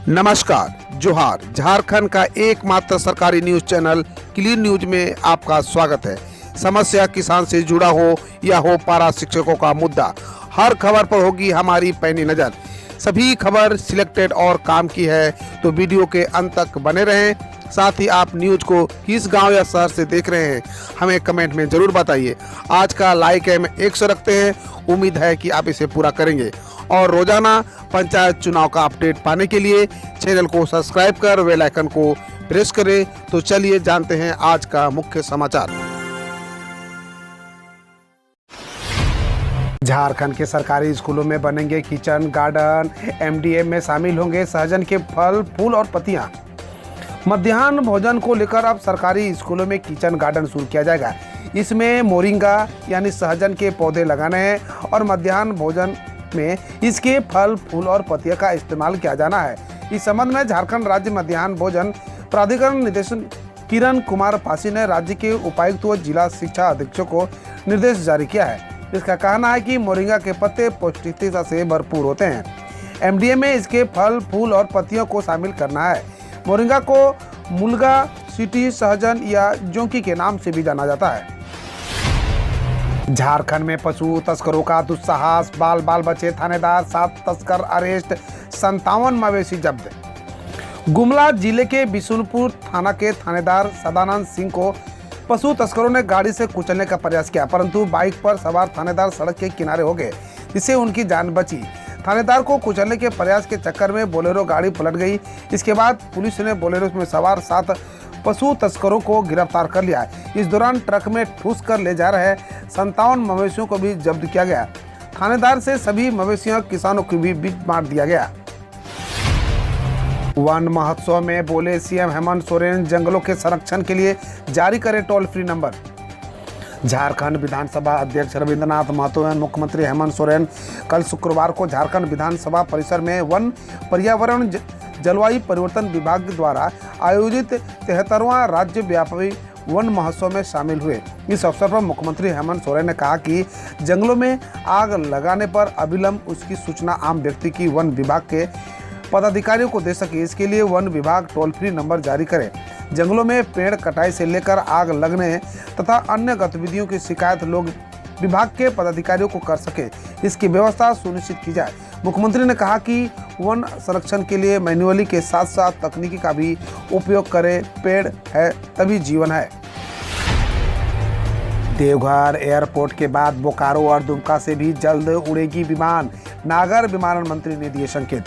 नमस्कार, जोहार। झारखंड का एकमात्र सरकारी न्यूज चैनल क्लीन न्यूज में आपका स्वागत है। समस्या किसान से जुड़ा हो या हो पारा शिक्षकों का मुद्दा, हर खबर पर होगी हमारी पैनी नज़र। सभी खबर सिलेक्टेड और काम की है, तो वीडियो के अंत तक बने रहें। साथ ही आप न्यूज को किस गांव या शहर से देख रहे हैं, हमें कमेंट में ज़रूर बताइए। आज का लाइक हम 100 रखते हैं, उम्मीद है कि आप इसे पूरा करेंगे। और रोजाना पंचायत चुनाव का अपडेट पाने के लिए चैनल को सब्सक्राइब कर बेल आइकन को प्रेस करें। तो चलिए जानते हैं आज का मुख्य समाचार। झारखंड के सरकारी स्कूलों में बनेंगे किचन गार्डन, एमडीएम में शामिल होंगे सहजन के फल, फूल और पत्तियां। मध्याह्न भोजन को लेकर अब सरकारी स्कूलों में किचन गार्डन शुरू किया जाएगा। इसमें मोरिंगा यानी सहजन के पौधे लगाने हैं और मध्याह्न भोजन में इसके फल, फूल और पत्तियां का इस्तेमाल किया जाना है। इस संबंध में झारखंड राज्य मध्याह्न भोजन प्राधिकरण निदेशक किरण कुमार पासी ने राज्य के उपायुक्त व जिला शिक्षा अधीक्षक को निर्देश जारी किया है। इसका कहना है कि मोरिंगा के पत्ते पौष्टिकता से भरपूर होते हैं। एमडीए में इसके फल, फूल और पत्तियों को शामिल करना है। मोरिंगा को मुलगा, सिटी, सहजन या जोंकी के नाम से भी जाना जाता है। झारखंड में पशु तस्करों का दुस्साहस, बाल बाल बचे थानेदार, 7 तस्कर अरेस्ट, 57 मवेशी जब्त। गुमला जिले के बिशुनपुर थाना के थानेदार सदानंद सिंह को पशु तस्करों ने गाड़ी से कुचलने का प्रयास किया, परंतु बाइक पर सवार थानेदार सड़क के किनारे हो गए, जिससे उनकी जान बची। थानेदार को कुचलने के प्रयास के चक्कर में बोलेरो गाड़ी पलट गई। इसके बाद पुलिस ने बोलेरो में सवार 7 पशु तस्करों को गिरफ्तार कर लिया। इस दौरान ट्रक में ठूस कर ले जा रहे 57 मवेशियों को भी जब्त किया गया। थानेदार से सभी मवेशियों किसानों को भी बीच बांट दिया गया। वन महोत्सव में बोले सीएम हेमंत सोरेन, जंगलों के संरक्षण के लिए जारी करे टोल फ्री नंबर। झारखंड विधानसभा अध्यक्ष रविंद्रनाथ महतो एवं मुख्यमंत्री हेमंत सोरेन कल शुक्रवार को झारखंड विधानसभा परिसर में वन, पर्यावरण, जलवायु परिवर्तन विभाग द्वारा आयोजित 73वां राज्य व्यापी वन महोत्सव में शामिल हुए। इस अवसर पर मुख्यमंत्री हेमंत सोरेन ने कहा कि जंगलों में आग लगाने पर अविलंब उसकी सूचना आम व्यक्ति की वन विभाग के पदाधिकारियों को दे सके, इसके लिए वन विभाग टोल फ्री नंबर जारी करे। जंगलों में पेड़ कटाई से लेकर आग लगने तथा अन्य गतिविधियों की शिकायत लोग विभाग के पदाधिकारियों को कर सके, इसकी व्यवस्था सुनिश्चित की जाए। मुख्यमंत्री ने कहा कि वन संरक्षण के लिए मैन्युअली के साथ साथ तकनीकी का भी उपयोग करें। पेड़ है तभी जीवन है। देवघर एयरपोर्ट के बाद बोकारो और दुमका से भी जल्द उड़ेगी विमान, नागर विमानन मंत्री ने दिए संकेत।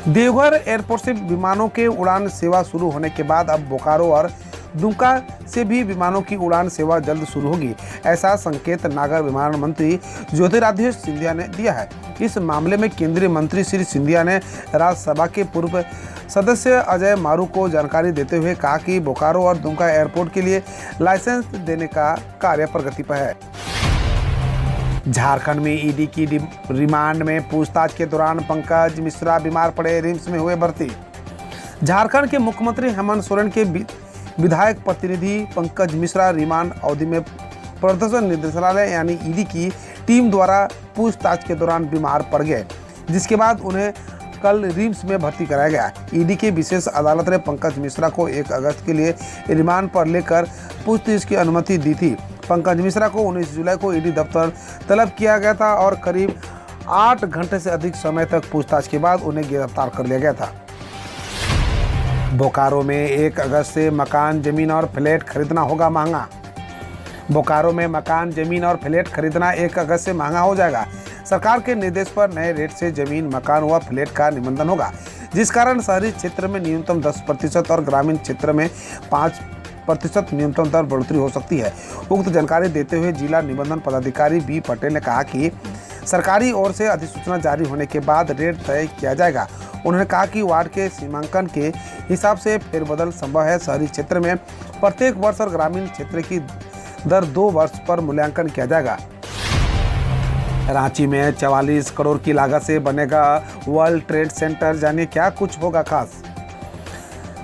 देवघर एयरपोर्ट से विमानों के उड़ान सेवा शुरू होने के बाद अब बोकारो और दुमका से भी विमानों की उड़ान सेवा जल्द शुरू होगी, ऐसा संकेत नागर विमानन मंत्री ज्योतिरादित्य सिंधिया ने दिया है। इस मामले में केंद्रीय मंत्री श्री सिंधिया ने राज्यसभा के पूर्व सदस्य अजय मारू को जानकारी देते हुए कहा कि बोकारो और दुमका एयरपोर्ट के लिए लाइसेंस देने का कार्य प्रगति पर है। झारखंड में ईडी की रिमांड में पूछताछ के दौरान पंकज मिश्रा बीमार पड़े, रिम्स में हुए भर्ती। झारखंड के मुख्यमंत्री हेमंत सोरेन के विधायक प्रतिनिधि पंकज मिश्रा रिमांड अवधि में प्रवर्तन निदेशालय यानी ईडी की टीम द्वारा पूछताछ के दौरान बीमार पड़ गए, जिसके बाद उन्हें कल रिम्स में भर्ती कराया गया। ईडी की विशेष अदालत ने पंकज मिश्रा को 1 अगस्त के लिए रिमांड पर लेकर पूछताछ की अनुमति दी थी। पंकज मिश्रा को 19 जुलाई को ईडी दफ्तर तलब किया गया था और करीब 8 घंटे से अधिक समय तक पूछताछ के बाद उन्हें गिरफ्तार कर लिया गया था। बोकारो में 1 अगस्त से मकान, जमीन और फ्लैट खरीदना होगा महंगा। बोकारो में मकान, जमीन और फ्लैट खरीदना 1 अगस्त से महंगा हो जाएगा। सरकार के निर्देश पर नए रेट से जमीन, मकान व फ्लैट का निबंधन होगा, जिस कारण शहरी क्षेत्र में न्यूनतम 10% और ग्रामीण क्षेत्र में 5% न्यूनतम दर बढ़ोतरी हो सकती है। उक्त जानकारी देते हुए जिला निबंधन पदाधिकारी बी पटेल ने कहा कि सरकारी ओर से अधिसूचना जारी होने के बाद रेट तय किया जाएगा। उन्होंने कहा कि वार्ड के सीमांकन के हिसाब से फेरबदल संभव है। शहरी क्षेत्र में प्रत्येक वर्ष और ग्रामीण क्षेत्र की दर 2 वर्ष पर मूल्यांकन किया जाएगा। रांची में 44 करोड़ की लागत से बनेगा वर्ल्ड ट्रेड सेंटर, जानिए क्या कुछ होगा खास।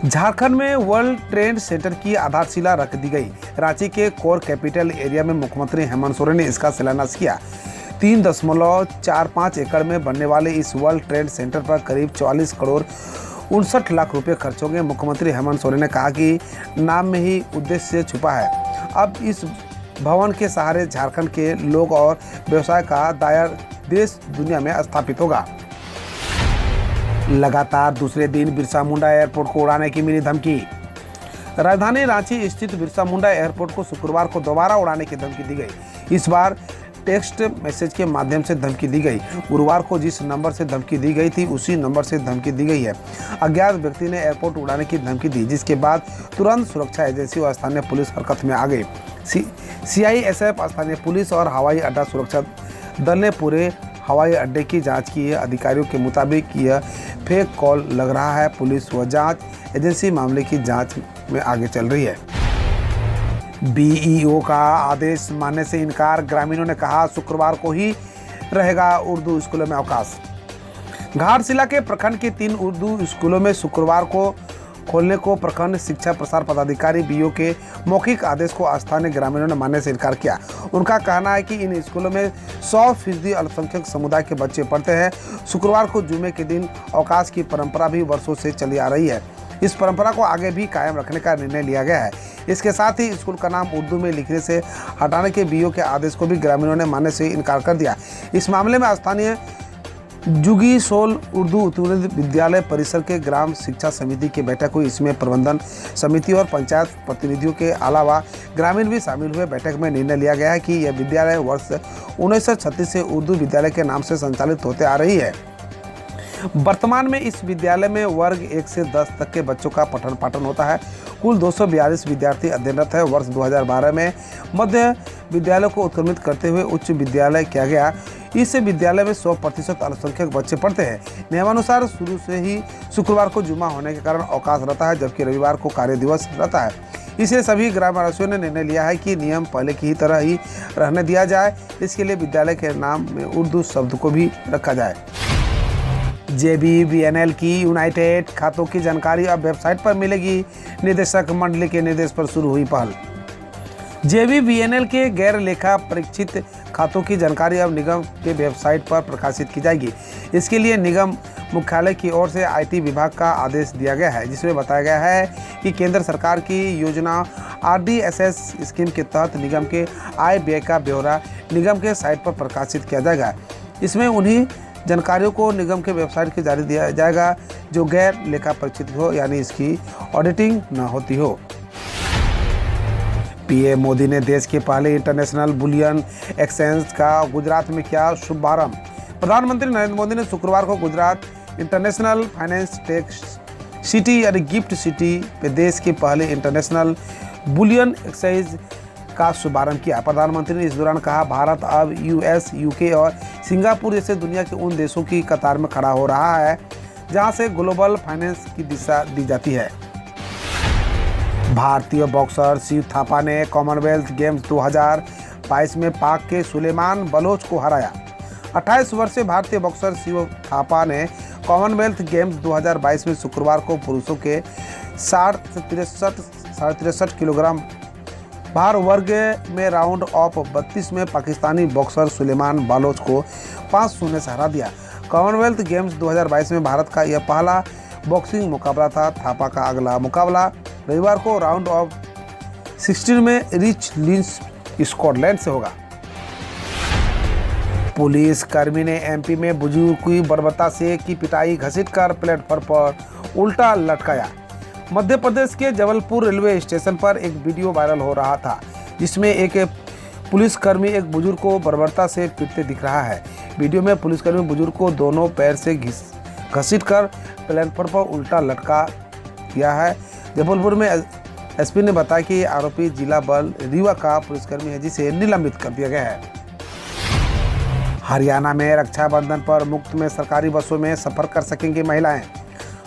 झारखंड में वर्ल्ड ट्रेड सेंटर की आधारशिला रख दी गई। रांची के कोर कैपिटल एरिया में मुख्यमंत्री हेमंत सोरेन ने इसका शिलान्यास किया। 3.45 एकड़ में बनने वाले इस वर्ल्ड ट्रेड सेंटर पर करीब 44 करोड़ 59 लाख रुपए खर्च होंगे। मुख्यमंत्री हेमंत सोरेन ने कहा कि नाम में ही उद्देश्य छुपा है। अब इस भवन के सहारे झारखंड के लोग और व्यवसाय का दायर देश दुनिया में स्थापित होगा। लगातार दूसरे दिन बिरसा मुंडा एयरपोर्ट को उड़ाने की मिली धमकी। राजधानी रांची स्थित बिरसा मुंडा एयरपोर्ट को शुक्रवार को दोबारा उड़ाने की धमकी दी गई। इस बार टेक्स्ट मैसेज के माध्यम से धमकी दी गई। गुरुवार को जिस नंबर से धमकी दी गई थी उसी नंबर से धमकी दी गई है। अज्ञात व्यक्ति ने एयरपोर्ट उड़ाने की धमकी दी, जिसके बाद तुरंत सुरक्षा एजेंसी और स्थानीय पुलिस हरकत में आ गई। CISF, स्थानीय पुलिस और हवाई अड्डा सुरक्षा दल ने पूरे हवाई अड्डे की जांच की है। अधिकारियों के मुताबिक यह फेक कॉल लग रहा है। पुलिस व जांच एजेंसी मामले की जांच में आगे चल रही है। BEO का आदेश मानने से इनकार। ग्रामीणों ने कहा शुक्रवार को ही रहेगा उर्दू स्कूलों में अवकाश। घाटशिला के प्रखंड के 3 उर्दू स्कूलों में शुक्रवार को खोलने को प्रखंड शिक्षा प्रसार पदाधिकारी BEO के मौखिक आदेश को स्थानीय ग्रामीणों ने मानने से इनकार किया। उनका कहना है कि इन स्कूलों में 100% अल्पसंख्यक समुदाय के बच्चे पढ़ते हैं। शुक्रवार को जुमे के दिन अवकाश की परंपरा भी वर्षों से चली आ रही है। इस परंपरा को आगे भी कायम रखने का निर्णय लिया गया है। इसके साथ ही स्कूल का नाम उर्दू में लिखने से हटाने के BEO के आदेश को भी ग्रामीणों ने मानने से इनकार कर दिया। इस मामले में स्थानीय जुगी सोल उर्दू उत्कृष्ट विद्यालय परिसर के ग्राम शिक्षा समिति की बैठक हुई। इसमें प्रबंधन समिति और पंचायत प्रतिनिधियों के अलावा ग्रामीण भी शामिल हुए। बैठक में निर्णय लिया गया है कि यह विद्यालय वर्ष 1936 से उर्दू विद्यालय के नाम से संचालित होते आ रही है। वर्तमान में इस विद्यालय में वर्ग 1 से 10 तक के बच्चों का पठन पाठन होता है। कुल 242 विद्यार्थी अध्ययनरत है। वर्ष 2012 में मध्य विद्यालय को उत्क्रमित करते हुए उच्च विद्यालय किया गया। इस विद्यालय में 100% अल्पसंख्यक बच्चे पढ़ते हैं। नियमानुसार शुरू से ही शुक्रवार को जुमा होने के कारण अवकाश रहता है, जबकि रविवार को कार्य दिवस रहता है। इसलिए सभी ग्रामवासियों ने निर्णय लिया है कि नियम पहले की ही तरह ही रहने दिया जाए। इसके लिए विद्यालय के नाम में उर्दू शब्द को भी रखा जाए। JBVNL की यूनाइटेड खातों की जानकारी अब वेबसाइट पर मिलेगी। निदेशक मंडली के निर्देश पर शुरू हुई पहल। JBVNL के गैर लेखा परीक्षित खातों की जानकारी अब निगम के वेबसाइट पर प्रकाशित की जाएगी। इसके लिए निगम मुख्यालय की ओर से IT विभाग का आदेश दिया गया है, जिसमें बताया गया है कि केंद्र सरकार की योजना RDSS स्कीम के तहत निगम के आय व्यय का ब्यौरा निगम के साइट पर प्रकाशित किया जाएगा। इसमें उन्हीं जानकारियों को निगम के वेबसाइट के जारी दिया जाएगा जो गैर लेखा परीक्षित हो, यानी इसकी ऑडिटिंग न होती हो। PM मोदी ने देश के पहले इंटरनेशनल बुलियन एक्सचेंज का गुजरात में किया शुभारंभ। प्रधानमंत्री नरेंद्र मोदी ने शुक्रवार को Gujarat international finance tech city यानी गिफ्ट सिटी में देश के पहले इंटरनेशनल बुलियन एक्सचेंज का शुभारंभ किया। प्रधानमंत्री ने इस दौरान कहा, भारत अब US, UK और सिंगापुर जैसे दुनिया के उन देशों की कतार में खड़ा हो रहा है जहां से ग्लोबल फाइनेंस की दिशा दी जाती है। भारतीय बॉक्सर शिव थापा ने कॉमनवेल्थ गेम्स 2022 में पाक के सुलेमान बलोच को हराया। 28 वर्षीय भारतीय बॉक्सर शिव थापा ने कॉमनवेल्थ गेम्स 2022 में शुक्रवार को पुरुषों के 63 किलोग्राम भार वर्ग में राउंड ऑफ 32 में पाकिस्तानी बॉक्सर सुलेमान बालोच को 5-0 से हरा दिया। कॉमनवेल्थ गेम्स 2022 में भारत का यह पहला बॉक्सिंग मुकाबला था। थापा का अगला मुकाबला रविवार को राउंड ऑफ 16 में रिच लिंस स्कॉटलैंड से होगा। पुलिस कर्मी ने MP में बुजुर्ग की बर्बरता से की पिटाई घसीटकर प्लेटफॉर्म पर उल्टा लटकाया। मध्य प्रदेश के जबलपुर रेलवे स्टेशन पर एक वीडियो वायरल हो रहा था, जिसमें एक पुलिसकर्मी एक बुजुर्ग को बर्बरता से पीटते दिख रहा है। वीडियो में पुलिसकर्मी बुजुर्ग को दोनों पैर से घसीटकर प्लेटफॉर्म पर उल्टा लटका दिया है। जबलपुर में SP ने बताया कि आरोपी जिला बल रीवा का पुलिसकर्मी है, जिसे निलंबित कर दिया गया है। हरियाणा में रक्षाबंधन पर मुफ्त में सरकारी बसों में सफर कर सकेंगी महिलाएं।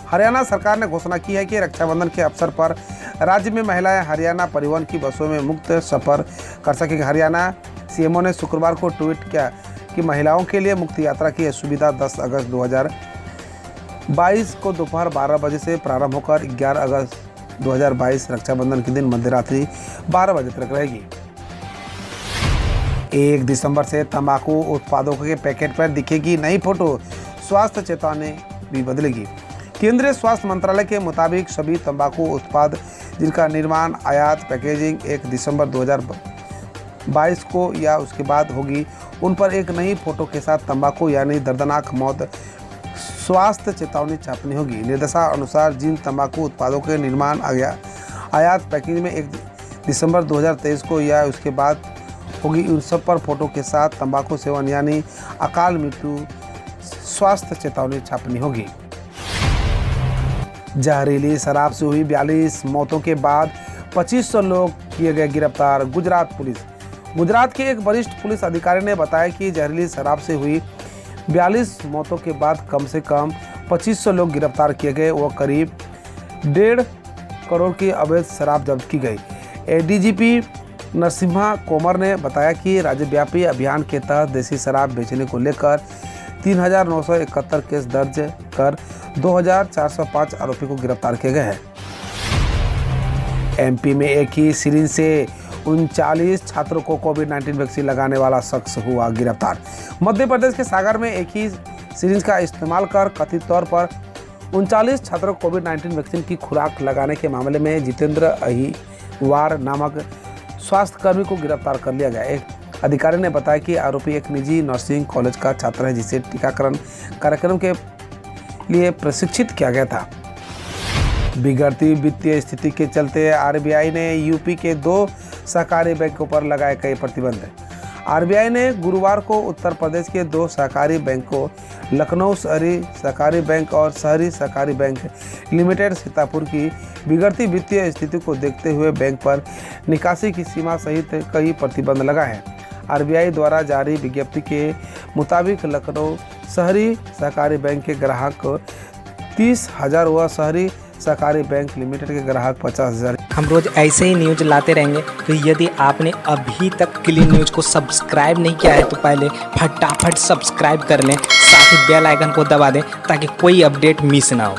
हरियाणा सरकार ने घोषणा की है कि रक्षाबंधन के अवसर पर राज्य में महिलाएं हरियाणा परिवहन की बसों में मुफ्त सफर कर सकेंगी। हरियाणा CMO ने शुक्रवार को ट्वीट किया कि महिलाओं के लिए मुफ्त यात्रा की सुविधा 10 अगस्त 2022 को दोपहर 12 बजे से प्रारंभ होकर 11 अगस्त 2022 रक्षाबंधन के दिन मध्यरात्रि 12 बजे तक रहेगी। 1 दिसंबर से तंबाकू उत्पादों के पैकेट पर दिखेगी नई फोटो। स्वास्थ्य चेतावनी भी बदलेगी। केंद्रीय स्वास्थ्य मंत्रालय के मुताबिक सभी तंबाकू उत्पाद जिनका निर्माण, आयात, पैकेजिंग 1 दिसंबर 2022 को या उसके बाद होगी, उन पर एक नई फोटो के साथ तंबाकू यानी दर्दनाक मौत स्वास्थ्य चेतावनी छापनी होगी। निर्देशानुसार जिन तंबाकू उत्पादों के निर्माण, आयात, पैकेजिंग में 1 दिसंबर 2023 को या उसके बाद होगी, उन सब पर फोटो के साथ तंबाकू सेवन यानी अकाल मृत्यु स्वास्थ्य चेतावनी छापनी होगी। जहरीली शराब से हुई 42 मौतों के बाद 2500 लोग किए गए गिरफ्तार। गुजरात के एक वरिष्ठ पुलिस अधिकारी ने बताया कि जहरीली शराब से हुई 42 मौतों के बाद कम से कम 2500 लोग गिरफ्तार किए गए। वो करीब 1.5 करोड़ की अवैध शराब जब्त की गई। एडीजीपी नरसिम्हा कोमर ने बताया कि राज्यव्यापी अभियान के तहत देसी शराब बेचने को लेकर 3,971 केस दर्ज कर 2,405 आरोपी को गिरफ्तार किए गए हैं। एमपी में एक ही सिरिंज से 39 छात्रों को कोविड-19 वैक्सीन लगाने वाला शख्स हुआ गिरफ्तार। मध्य प्रदेश के सागर में एक ही सिरिंज का इस्तेमाल कर कथित तौर पर 39 छात्रों को कोविड-19 वैक्सीन की खुराक लगाने के मामले में जितेंद्र अहिवार नामक स्वास्थ्यकर्मी को गिरफ्तार कर लिया गया। एक अधिकारी ने बताया कि आरोपी एक निजी नर्सिंग कॉलेज का छात्र है जिसे टीकाकरण कार्यक्रम के लिए प्रशिक्षित किया गया था। बिगड़ती वित्तीय स्थिति के चलते आरबीआई ने यूपी के 2 सहकारी बैंकों पर लगाए कई प्रतिबंध। आरबीआई ने गुरुवार को उत्तर प्रदेश के 2 सहकारी बैंकों लखनऊ शहरी सहकारी बैंक और शहरी सहकारी बैंक लिमिटेड सीतापुर की बिगड़ती वित्तीय स्थिति को देखते हुए बैंक पर निकासी की सीमा सहित कई प्रतिबंध लगाए हैं। आरबीआई द्वारा जारी विज्ञप्ति के मुताबिक लखनऊ शहरी सहकारी बैंक के ग्राहक 30,000 व शहरी सहकारी बैंक लिमिटेड के ग्राहक 50,000। हम रोज ऐसे ही न्यूज लाते रहेंगे, तो यदि आपने अभी तक क्लीन न्यूज को सब्सक्राइब नहीं किया है तो पहले फटाफट सब्सक्राइब कर लें, साथ ही बेल आइकन को दबा दें ताकि कोई अपडेट मिस ना हो।